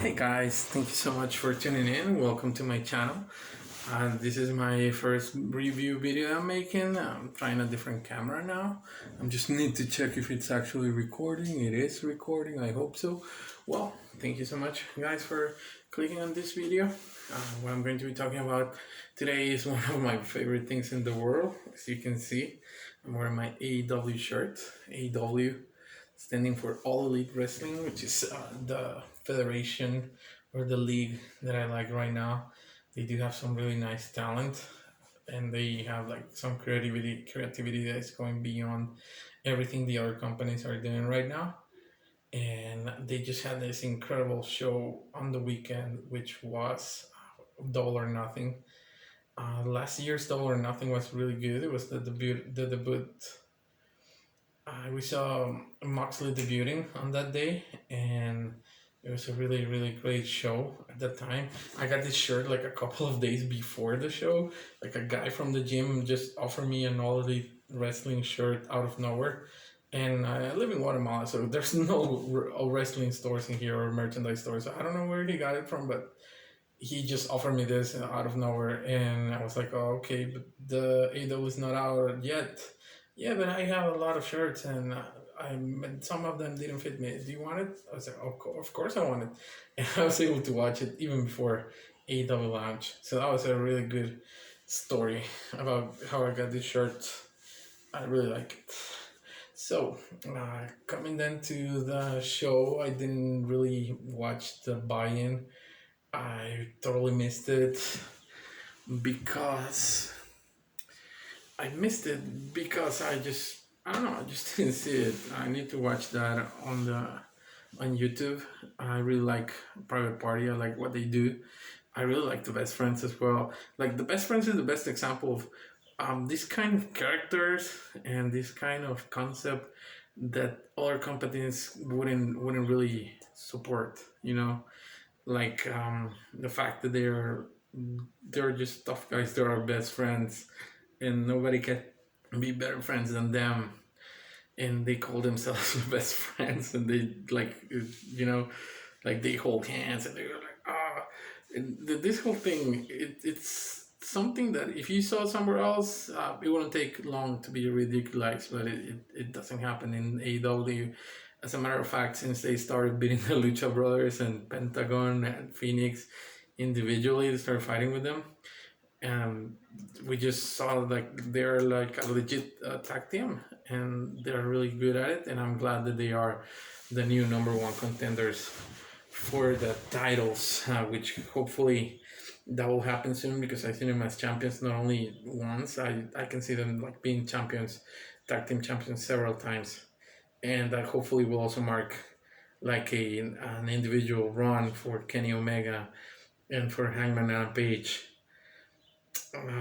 Hey guys, thank you so much for tuning in. Welcome to my channel. This is my first review video I'm making. I'm trying a different camera now. I just need to check if it's actually recording. It is recording, I hope so. Well, thank you so much guys for clicking on this video. What I'm going to be talking about today is one of my favorite things in the world. As you can see, I'm wearing my AEW shirt. AEW standing for All Elite Wrestling, which is the federation or the league that I like right now. They do have some really nice talent, and they have like some creativity that is going beyond everything the other companies are doing right now. And they just had this incredible show on the weekend, which was Double or Nothing. Last year's Double or Nothing was really good. It was the debut. We saw Moxley debuting on that day, and it was a really, really great show at that time. I got this shirt like a couple of days before the show. Like a guy from the gym just offered me an All Elite Wrestling shirt out of nowhere. And I live in Guatemala, so there's no wrestling stores in here or merchandise stores. I don't know where he got it from, but he just offered me this out of nowhere, and I was like, "Oh, okay, but the AEW is not out yet." Yeah, but I have a lot of shirts, and some of them didn't fit me. Do you want it? I was like, of course I want it, and I was able to watch it even before AEW launch. So that was a really good story about how I got this shirt. I really like it. So, coming then to the show, I didn't really watch the buy-in. I totally missed it because I don't know, I just didn't see it. I need to watch that on YouTube. I really like Private Party. I like what they do. I really like the Best Friends as well. Like the Best Friends is the best example of this kind of characters and this kind of concept that other companies wouldn't really support. Like the fact that they're just tough guys. They're our best friends, and nobody can be better friends than them. And they call themselves best friends, and they like they hold hands, and they're like And this whole thing, it's something that if you saw somewhere else, it wouldn't take long to be ridiculized, but it doesn't happen in AEW. As a matter of fact, since they started beating the Lucha Brothers and Pentagon and Phoenix individually, they started fighting with them. And we just saw like they're like a legit tag team, and they're really good at it. And I'm glad that they are the new number one contenders for the titles, which hopefully that will happen soon, because I see them as champions not only once. I can see them like being champions, tag team champions several times, and that hopefully will also mark like an individual run for Kenny Omega and for Hangman Adam Page.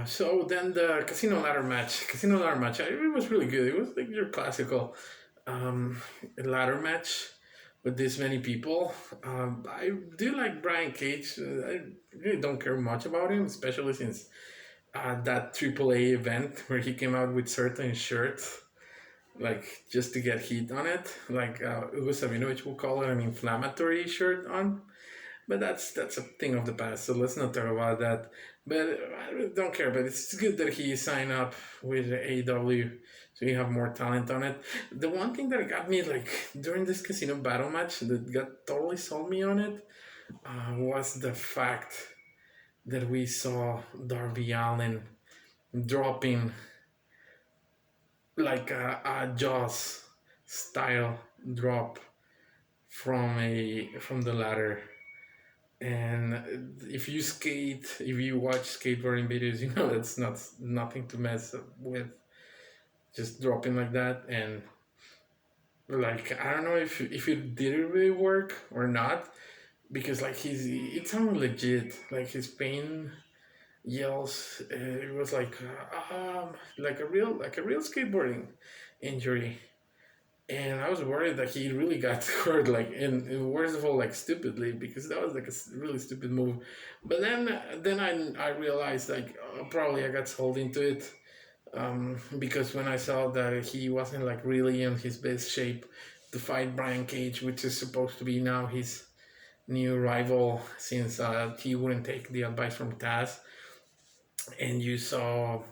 So then the Casino ladder match, it was really good. It was like your classical ladder match with this many people. I do like Brian Cage. I really don't care much about him, especially since that AAA event where he came out with certain shirts, like just to get heat on it. Like Ugo Sabinovich will call it an inflammatory shirt on. But that's a thing of the past, so let's not talk about that. But I really don't care. But it's good that he signed up with AEW, so you have more talent on it. The one thing that got me like during this casino battle match that got totally sold me on it was the fact that we saw Darby Allin dropping like a Jaws style drop from the ladder. And if you watch skateboarding videos, you know that's nothing to mess with. Just dropping like that, and like I don't know if it did really work or not, because like it sounded legit. Like his pain yells, it was like a real skateboarding injury. And I was worried that he really got hurt, like, and worst of all, like, stupidly, because that was like a really stupid move. But then I realized, like, probably I got sold into it, because when I saw that he wasn't like really in his best shape to fight Brian Cage, which is supposed to be now new rival since he wouldn't take the advice from Taz, and you saw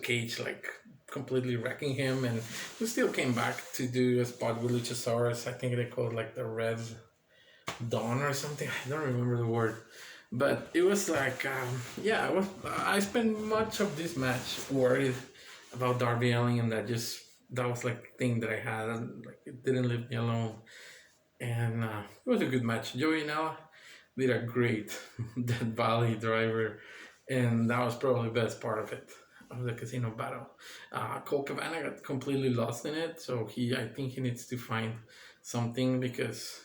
Cage like completely wrecking him, and he still came back to do a spot with Luchasaurus. I think they called like the Red Dawn or something. I don't remember the word, but it was like yeah. I spent much of this match worried about Darby Allin, and that was like the thing that I had, and like it didn't leave me alone. And it was a good match. Joey Nella did a great Dead Valley driver, and that was probably the best part of the casino battle. Cole Cabana got completely lost in it, so I think he needs to find something, because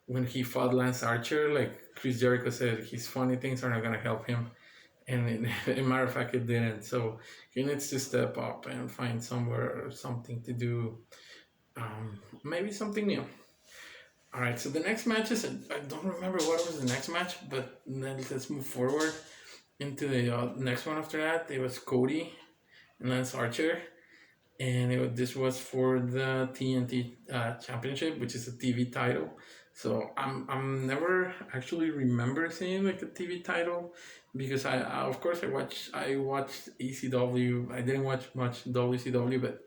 when he fought Lance Archer, like Chris Jericho said, his funny things are not gonna help him, and a matter of fact, it didn't. So he needs to step up and find somewhere or something to do, maybe something new. All right, so the next match is I don't remember what was the next match, but then let's move forward into the next one after that. It was Cody and Lance Archer, and this was for the TNT Championship, which is a TV title. So I'm never actually remember seeing like a TV title, because I of course I watched ECW. I didn't watch much WCW, but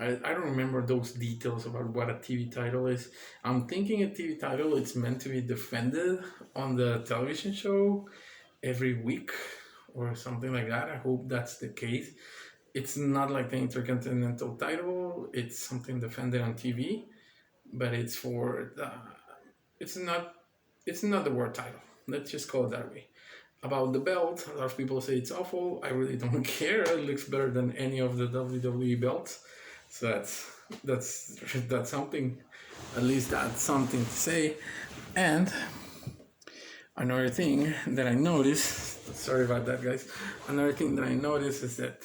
I don't remember those details about what a TV title is. I'm thinking a TV title, it's meant to be defended on the television show every week or something like that. I hope that's the case. It's not like the Intercontinental title, it's something defended on TV, but it's not it's not the world title. Let's just call it that way. About the belt, a lot of people say it's awful. I really don't care. It looks better than any of the WWE belts. So that's something. At least that's something to say. And another thing that I noticed, sorry about that, guys. Another thing that I noticed is that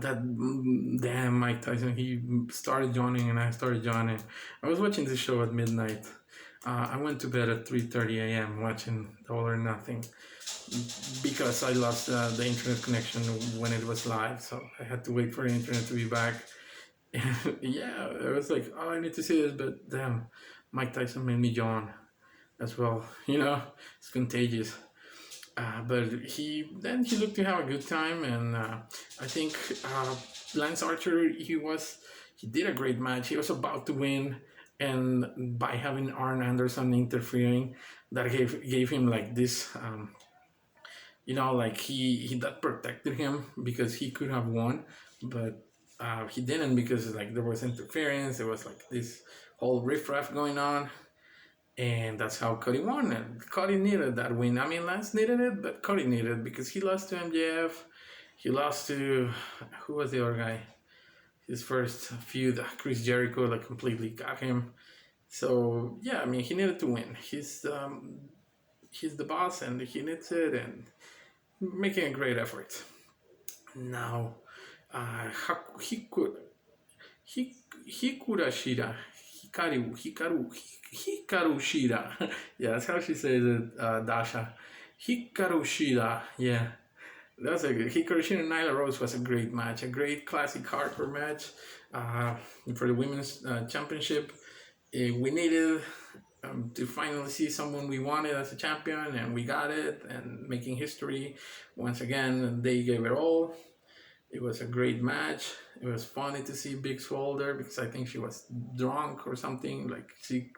damn Mike Tyson, he started joining and I started joining. I was watching the show at midnight. I went to bed at 3:30 a.m. watching Double or Nothing, because I lost the internet connection when it was live, so I had to wait for the internet to be back. Yeah, I was like, oh, I need to see this, but damn, Mike Tyson made me yawn as well. It's contagious. But he looked to have a good time, and I think Lance Archer, he did a great match. He was about to win, and by having Arn Anderson interfering, that gave him like this. Like he that protected him, because he could have won, but he didn't, because like there was interference. There was like this whole riffraff going on, and that's how Cody won. And Cody needed that win. I mean, Lance needed it, but Cody needed it because he lost to MJF. He lost to, who was the other guy? His first feud, Chris Jericho, like completely got him. So yeah, I mean, he needed to win. He's the boss, and he needs it, and making a great effort. Now, Hikaru Shida. Hikaru Shida. Yeah, that's how she says it, Dasha. Hikaru Shida. Yeah. That's a good. Hikaru Shida and Nyla Rose was a great match. A great classic hardcore match for the women's championship. We needed to finally see someone we wanted as a champion, and we got it, and making history. Once again, they gave it all. It was a great match. It was funny to see Big Swole there, because I think she was drunk or something. Like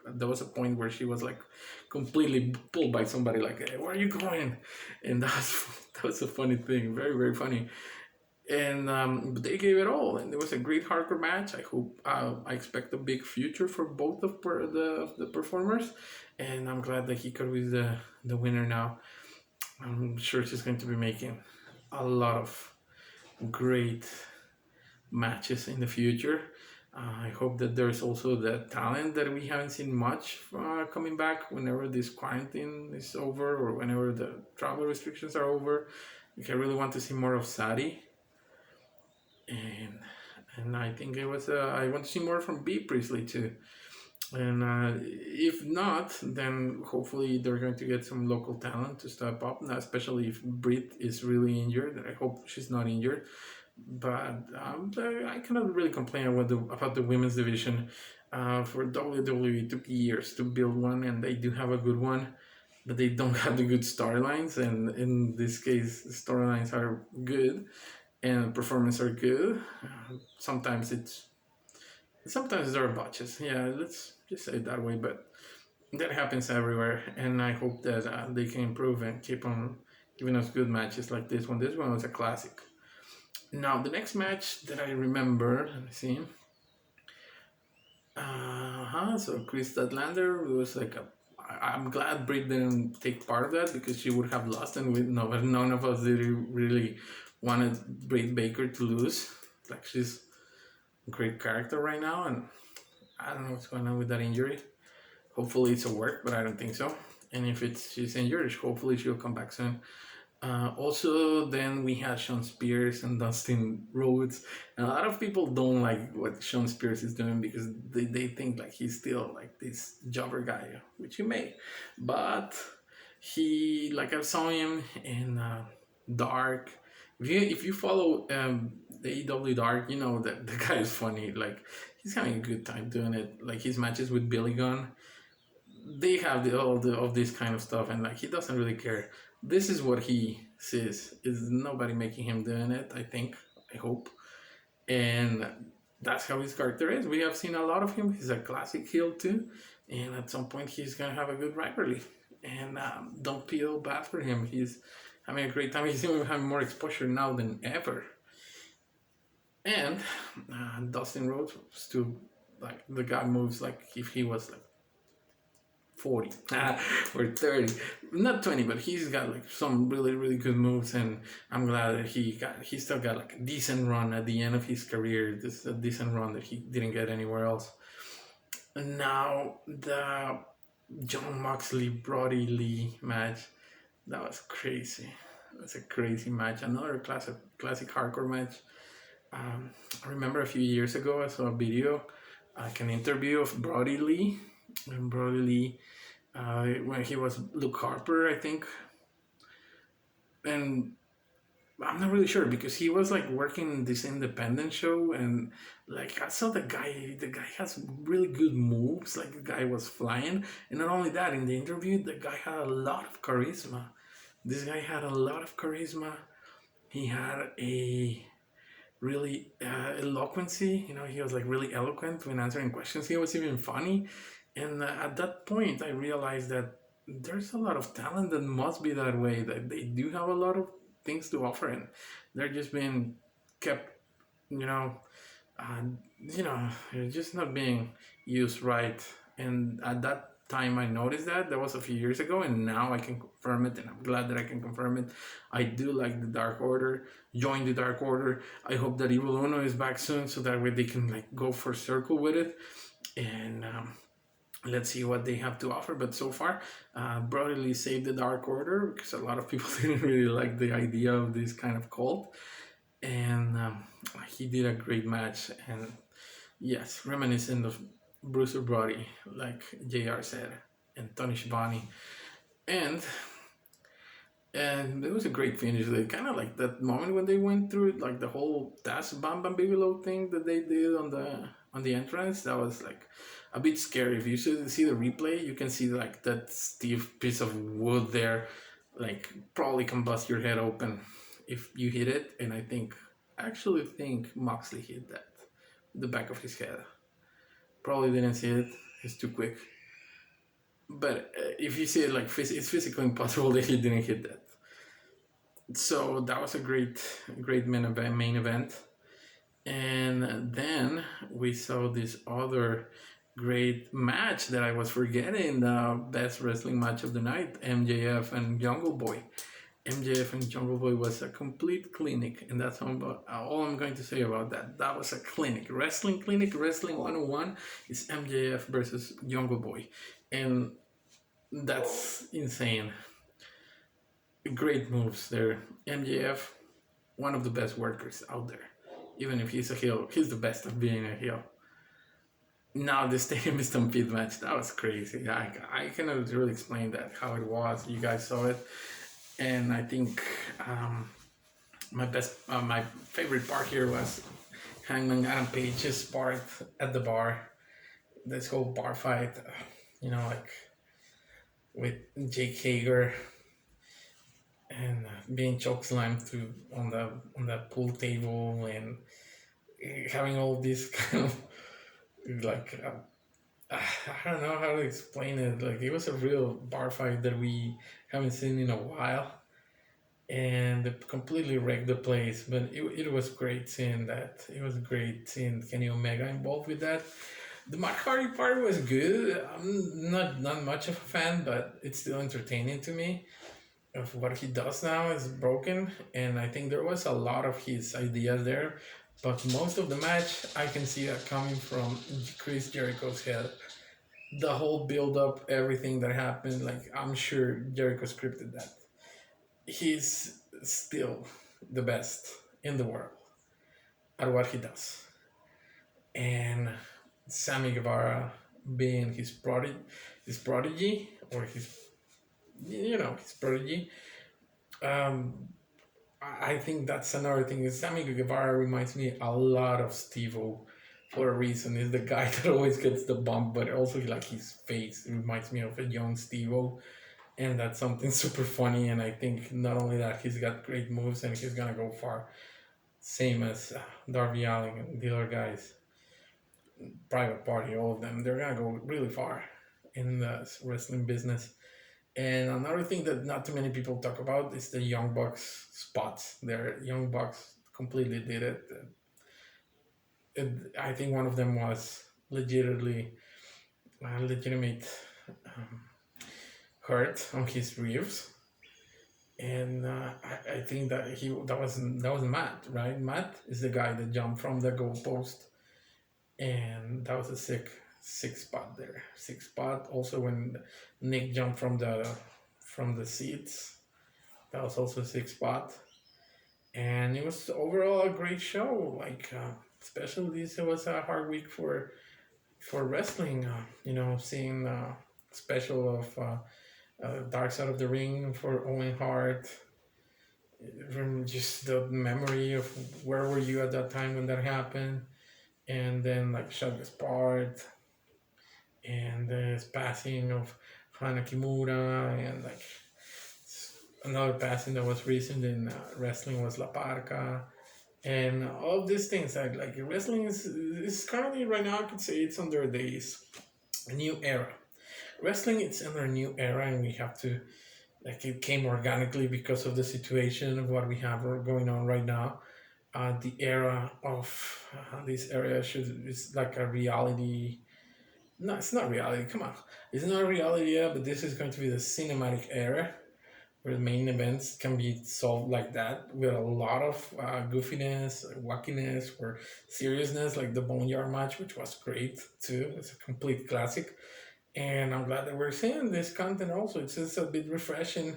there was a point where she was like completely pulled by somebody, like, hey, where are you going? And that was a funny thing, very very funny. And they gave it all, and it was a great hardcore match. I expect a big future for both of the performers, and I'm glad that Hikaru is the winner now. I'm sure she's going to be making a lot of great matches in the future. I hope that there's also the talent that we haven't seen much coming back whenever this quarantine is over, or whenever the travel restrictions are over. I really want to see more of Sadie, and I think I want to see more from B Priestley too. And if not, then hopefully they're going to get some local talent to step up, especially if Britt is really injured. I hope she's not injured. But I cannot really complain about the women's division. For WWE, it took years to build one, and they do have a good one, but they don't have the good storylines. And in this case, the storylines are good and performance are good. Sometimes sometimes there are botches. Yeah, let's just say it that way. But that happens everywhere, and I hope that they can improve and keep on giving us good matches like this one. This one was a classic. Now the next match that I remember, let me see. So Chris Statlander was like a. I'm glad Britt didn't take part of that because she would have lost, and none of us really wanted Britt Baker to lose. Like she's a great character right now, and I don't know what's going on with that injury. Hopefully it's a work, but I don't think so. And if she's injured, hopefully she'll come back soon. Also, then we had Sean Spears and Dustin Rhodes. And a lot of people don't like what Sean Spears is doing because they think like he's still like this jobber guy, which he may. But I saw him in Dark. If you follow the AEW Dark, you know that the guy is funny. Like he's having a good time doing it. Like his matches with Billy Gunn, they have all of this kind of stuff, and like he doesn't really care. This is what he says. Is nobody making him doing it? I hope, and that's how his character is. We have seen a lot of him. He's a classic heel too, and at some point he's gonna have a good rivalry. And don't feel bad for him. He's having a great time. He's even having more exposure now than ever. And Dustin Rhodes still like the guy moves like if he was like 40 or 30, not 20, but he's got like some really good moves, and I'm glad that he still got like a decent run at the end of his career. This is a decent run that he didn't get anywhere else. And now the John Moxley Brody Lee match, that was crazy. That's a crazy match. Another classic hardcore match. I remember a few years ago I saw a video, like an interview of Brody Lee. And Brody Lee, when he was Luke Harper, I think. And I'm not really sure because he was like working this independent show, and like I saw the guy has really good moves. Like the guy was flying, and not only that, in the interview, the guy had a lot of charisma. This guy had a lot of charisma. He had a really eloquency. He was like really eloquent when answering questions. He was even funny. And at that point, I realized that there's a lot of talent that must be that way, that they do have a lot of things to offer, and they're just being kept, just not being used right. And at that time, I noticed that was a few years ago, and now I can confirm it, and I'm glad that I can confirm it. I do like the Dark Order. Join the Dark Order. I hope that Evil Uno is back soon, so that way they can like go for circle with it, and let's see what they have to offer. But so far, Brody Lee saved the Dark Order because a lot of people didn't really like the idea of this kind of cult, and he did a great match. And yes, reminiscent of Bruiser Brody, like JR said, and Tony Schiavone. And it was a great finish. They kind of like that moment when they went through like the whole Taz Bam Bam Bigelow thing that they did on the entrance. That was like a bit scary. If you see the replay, you can see like that stiff piece of wood there, like probably can bust your head open if you hit it. And I actually think Moxley hit that, the back of his head. Probably didn't see it. It's too quick. But if you see it, like it's physically impossible that he didn't hit that. So that was a great main event. And then we saw this other great match that I was forgetting, the best wrestling match of the night, MJF and Jungle Boy. MJF and Jungle Boy was a complete clinic, and that's all I'm going to say about that. That was a clinic, wrestling 101 is MJF versus Jungle Boy, and that's insane. Great moves there. MJF, one of the best workers out there. Even if he's a heel, he's the best at being a heel. Now the Stadium Stampede match, that was crazy. I cannot really explain that, how it was. You guys saw it. And I think my favorite part here was Hangman Adam Page's part at the bar. this whole bar fight, like with Jake Hager and being choke slammed to on the pool table and having all these kind of like I don't know how to explain it. Like it was a real bar fight that we haven't seen in a while, and it completely wrecked the place. But it was great seeing that. It was great seeing Kenny Omega involved with that. The Matt Hardy part was good. I'm not much of a fan, but it's still entertaining to me. Of what he does now is broken, and I think there was a lot of his ideas there, but most of the match I can see that coming from Chris Jericho's head. The whole build up, everything that happened, like I'm sure Jericho scripted that. He's still the best in the world at what he does, and Sammy Guevara being his prodigy, or his prodigy. Um, I think that's another thing. Is Sammy Guevara reminds me a lot of Steve-O for a reason. Is the guy that always gets the bump, but also like his face reminds me of a young Steve-O, and that's something super funny. And I think not only that, he's got great moves and he's gonna go far. Same as Darby Allin and the other guys, Private Party, all of them. They're gonna go really far in the wrestling business. And another thing that not too many people talk about is the Young Bucks spots. Their Young Bucks completely did it. I think one of them was legitimate um, hurt on his ribs, and I think that was Matt, right? Matt is the guy that jumped from the goalpost, and that was a sick spot there. Sick spot. Also, when Nick jumped from the seats, that was also a sick spot. And it was overall a great show. Like especially this, it was a hard week for wrestling. Seeing special of Dark Side of the Ring for Owen Hart. From just the memory of where were you at that time when that happened, and then like Shug part and the passing of Hana Kimura, and like another passing that was recent in wrestling was La Parca, and all these things. Like wrestling is currently right now I could say it's under a new era. Wrestling it's under a new era, and we have to like it came organically because of the situation of what we have going on right now. The era of this area is like a reality. No, it's not reality. Come on, it's not a reality yet, but this is going to be the cinematic era where the main events can be solved like that with a lot of goofiness, wackiness, or seriousness, like the Boneyard match, which was great too. It's a complete classic, and I'm glad that we're seeing this content also. It's just a bit refreshing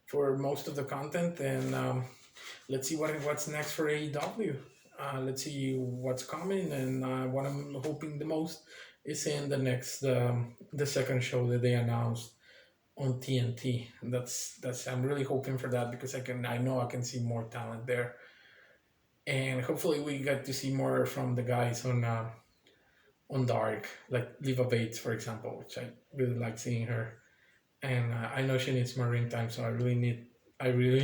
for most of the content, and let's see what's next for AEW. Let's see what's coming, and what I'm hoping the most is in the second show that they announced on TNT. That's I'm really hoping for that because I know I can see more talent there, and hopefully we get to see more from the guys on Dark, like Leva Bates for example, which I really like seeing her, and I know she needs more ring time, so I really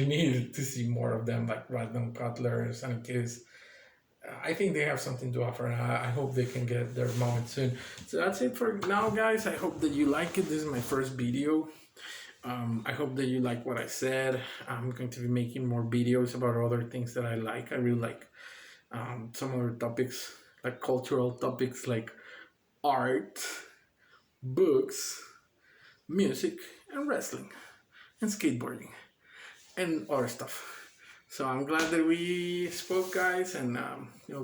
need to see more of them, like Random Cutler, Sunny Kiss. I think they have something to offer, and I hope they can get their moment soon. So that's it for now, guys. I hope that you like it. This is my first video. I hope that you like what I said. I'm going to be making more videos about other things that I like. I really like some other topics, like cultural topics, like art, books, music, and wrestling, and skateboarding, and other stuff. So I'm glad that we spoke, guys, and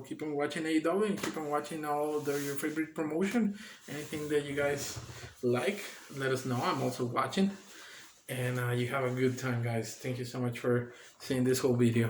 keep on watching AEW and keep on watching all your favorite promotion. Anything that you guys like, let us know. I'm also watching, and you have a good time, guys. Thank you so much for seeing this whole video.